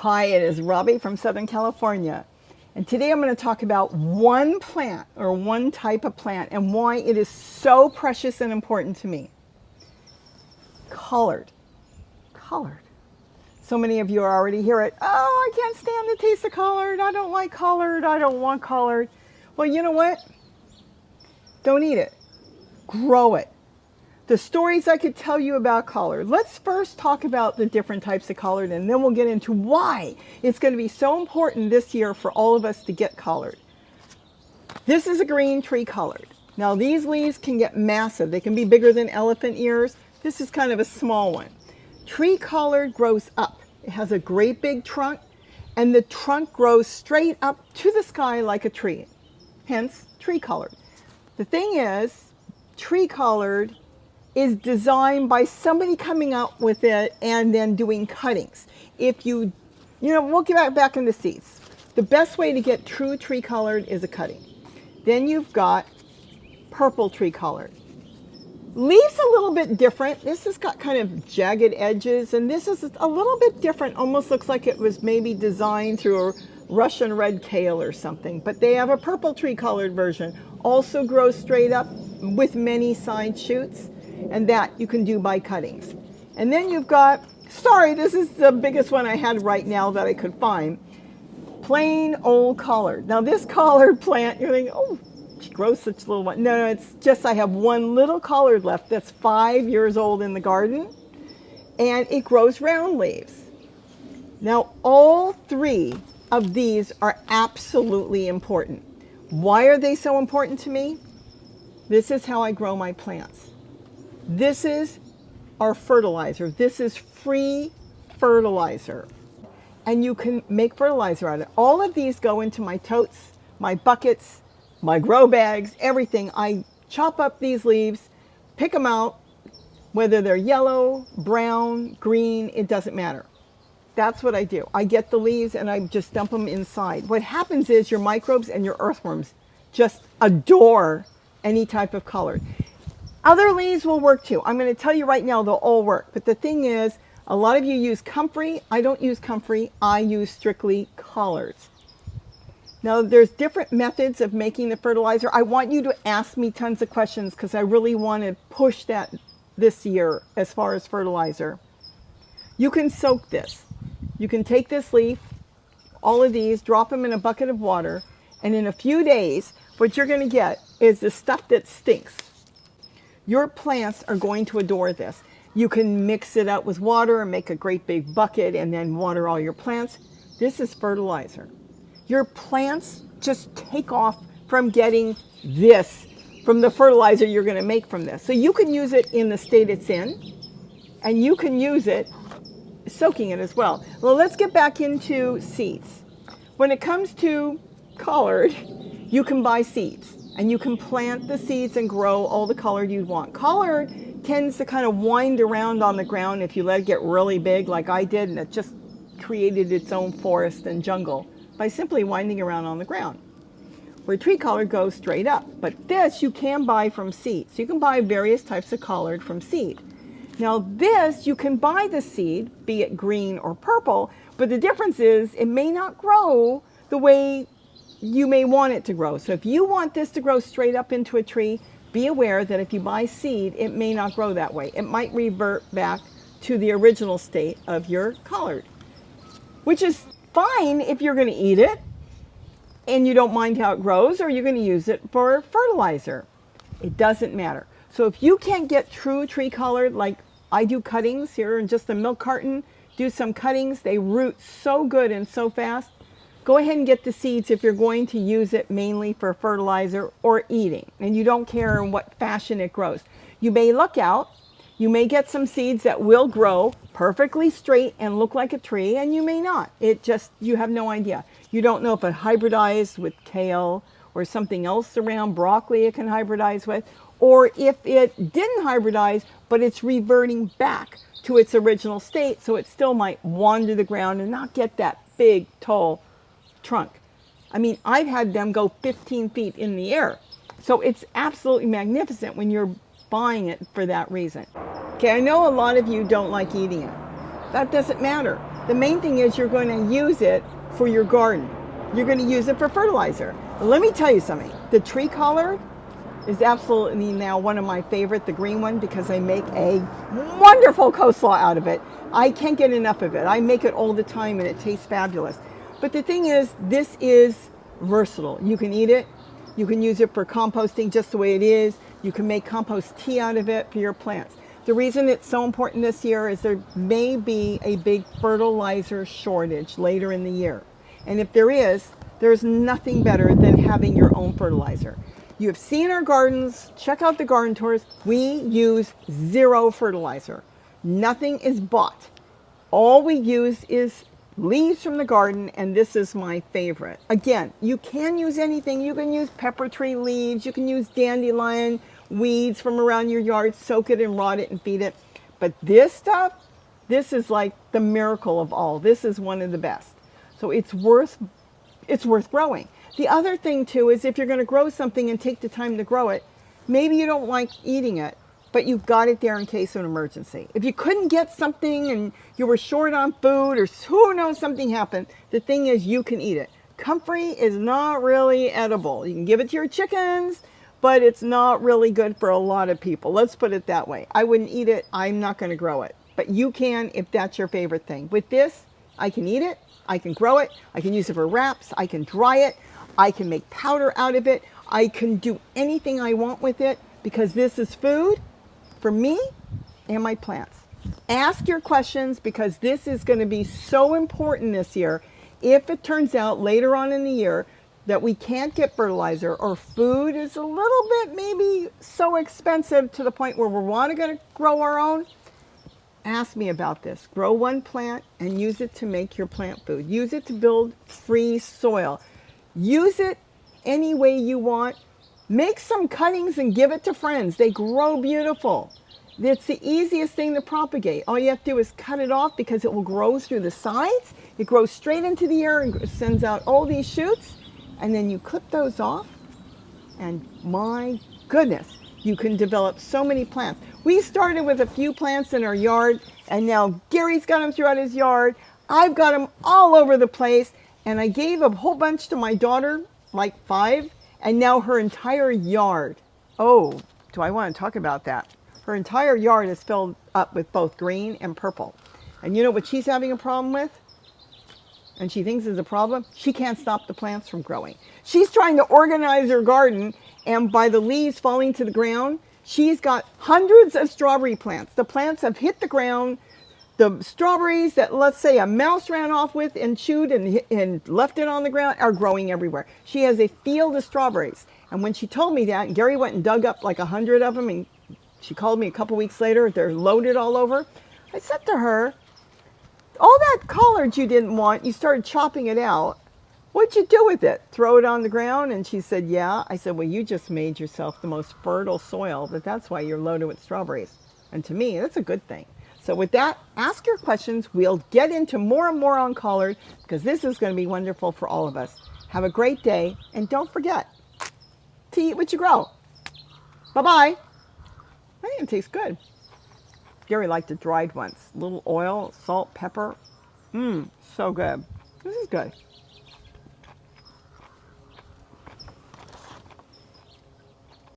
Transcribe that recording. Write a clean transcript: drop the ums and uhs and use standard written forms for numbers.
Hi, it is Robbie from Southern California. And today I'm going to talk about one plant or one type of plant and why it is so precious and important to me. Colored. Colored. So many of you already hear it. Oh, I can't stand the taste of colored. I don't like colored. I don't want colored. Well, you know what? Don't eat it. Grow it. The stories I could tell you about colored. Let's first talk about the different types of colored, and then we'll get into why it's going to be so important this year for all of us to get colored. This is a green tree colored. Now these leaves can get massive. They can be bigger than elephant ears. This is kind of a small one. Tree colored grows up. It has a great big trunk, and the trunk grows straight up to the sky like a tree. Hence, tree colored. The thing is, tree colored is designed by somebody coming up with it and then doing cuttings. If we'll get back into seeds. The best way to get true tree colored is a cutting. Then you've got purple tree colored. Leaves a little bit different. This has got kind of jagged edges, and this is a little bit different. Almost looks like it was maybe designed through a Russian red kale or something. But they have a purple tree colored version. Also grows straight up with many side shoots. And that you can do by cuttings. And then you've got, this is the biggest one I had right now that I could find, plain old collard. Now this collard plant, you're thinking, oh, she grows such a little one. No, it's just I have one little collard left that's 5 years old in the garden, and it grows round leaves. Now all three of these are absolutely important. Why are they so important to me? This is how I grow my plants. This is our fertilizer. This is free fertilizer. And you can make fertilizer out of it. All of these go into my totes, my buckets, my grow bags, everything. I chop up these leaves, pick them out, whether they're yellow, brown, green, it doesn't matter. That's what I do. I get the leaves and I just dump them inside. What happens is your microbes and your earthworms just adore any type of color. Other leaves will work too. I'm going to tell you right now they'll all work. But the thing is, a lot of you use comfrey. I don't use comfrey. I use strictly collards. Now there's different methods of making the fertilizer. I want you to ask me tons of questions because I really want to push that this year as far as fertilizer. You can soak this. You can take this leaf, all of these, drop them in a bucket of water, and in a few days, what you're going to get is the stuff that stinks. Your plants are going to adore this. You can mix it up with water and make a great big bucket and then water all your plants. This is fertilizer. Your plants just take off from getting this, from the fertilizer you're going to make from this. So you can use it in the state it's in, and you can use it soaking it as well. Well, let's get back into seeds. When it comes to collard, you can buy seeds. And you can plant the seeds and grow all the collard you'd want. Collard tends to kind of wind around on the ground if you let it get really big like I did, and it just created its own forest and jungle by simply winding around on the ground. Where tree collard goes straight up. But this you can buy from seed. So you can buy various types of collard from seed. Now this, you can buy the seed, be it green or purple, but the difference is it may not grow the way you may want it to grow. So if you want this to grow straight up into a tree, be aware that if you buy seed, it may not grow that way. It might revert back to the original state of your collard, which is fine if you're going to eat it and you don't mind how it grows, or you're going to use it for fertilizer. It doesn't matter. So if you can't get true tree collard, like I do cuttings here in just a milk carton, do some cuttings, they root so good and so fast. Go ahead and get the seeds if you're going to use it mainly for fertilizer or eating, and you don't care in what fashion it grows. You may luck out. You may get some seeds that will grow perfectly straight and look like a tree, and you may not. You have no idea. You don't know if it hybridized with kale or something else around, broccoli it can hybridize with, or if it didn't hybridize, but it's reverting back to its original state, so it still might wander the ground and not get that big, tall trunk. I mean, I've had them go 15 feet in the air. So it's absolutely magnificent when you're buying it for that reason. Okay, I know a lot of you don't like eating it. That doesn't matter. The main thing is you're going to use it for your garden. You're going to use it for fertilizer. Let me tell you something. The tree collard is absolutely now one of my favorite, the green one, because I make a wonderful coleslaw out of it. I can't get enough of it. I make it all the time and it tastes fabulous. But the thing is, this is versatile. You can eat it. You can use it for composting just the way it is. You can make compost tea out of it for your plants. The reason it's so important this year is there may be a big fertilizer shortage later in the year. And if there is, there's nothing better than having your own fertilizer. You have seen our gardens, check out the garden tours. We use zero fertilizer. Nothing is bought. All we use is leaves from the garden, and this is my favorite. Again, you can use anything. You can use pepper tree leaves, you can use dandelion weeds from around your yard, soak it and rot it and feed it. But this stuff, this is like the miracle of all. This is one of the best. So it's worth growing. The other thing too is if you're going to grow something and take the time to grow it, maybe you don't like eating it, but you've got it there in case of an emergency. If you couldn't get something and you were short on food or who knows something happened, the thing is you can eat it. Comfrey is not really edible. You can give it to your chickens, but it's not really good for a lot of people. Let's put it that way. I wouldn't eat it. I'm not going to grow it. But you can if that's your favorite thing. With this, I can eat it. I can grow it. I can use it for wraps. I can dry it. I can make powder out of it. I can do anything I want with it because this is food for me and my plants. Ask your questions because this is going to be so important this year. If it turns out later on in the year that we can't get fertilizer or food is a little bit maybe so expensive to the point where we're going to grow our own, ask me about this. Grow one plant and use it to make your plant food. Use it to build free soil. Use it any way you want. Make some cuttings and give it to friends. They grow beautiful. It's the easiest thing to propagate. All you have to do is cut it off because it will grow through the sides. It grows straight into the air and sends out all these shoots. And then you clip those off. And my goodness, you can develop so many plants. We started with a few plants in our yard, and now Gary's got them throughout his yard. I've got them all over the place. And I gave a whole bunch to my daughter, like 5, and now her entire yard. Oh, do I want to talk about that? Her entire yard is filled up with both green and purple. And you know what she's having a problem with? And she thinks is a problem? She can't stop the plants from growing. She's trying to organize her garden, and by the leaves falling to the ground, she's got hundreds of strawberry plants. The plants have hit the ground. The strawberries that, let's say, a mouse ran off with and chewed and left it on the ground are growing everywhere. She has a field of strawberries. And when she told me that, and Gary went and dug up like 100 of them, and she called me a couple weeks later, they're loaded all over. I said to her, all that collard you didn't want, you started chopping it out. What'd you do with it? Throw it on the ground? And she said, yeah. I said, well, you just made yourself the most fertile soil, but that's why you're loaded with strawberries. And to me, that's a good thing. So with that, ask your questions. We'll get into more and more on collard because this is going to be wonderful for all of us. Have a great day, and don't forget to eat what you grow. Bye-bye. I think it tastes good. Gary liked the dried ones. A little oil, salt, pepper. So good. This is good.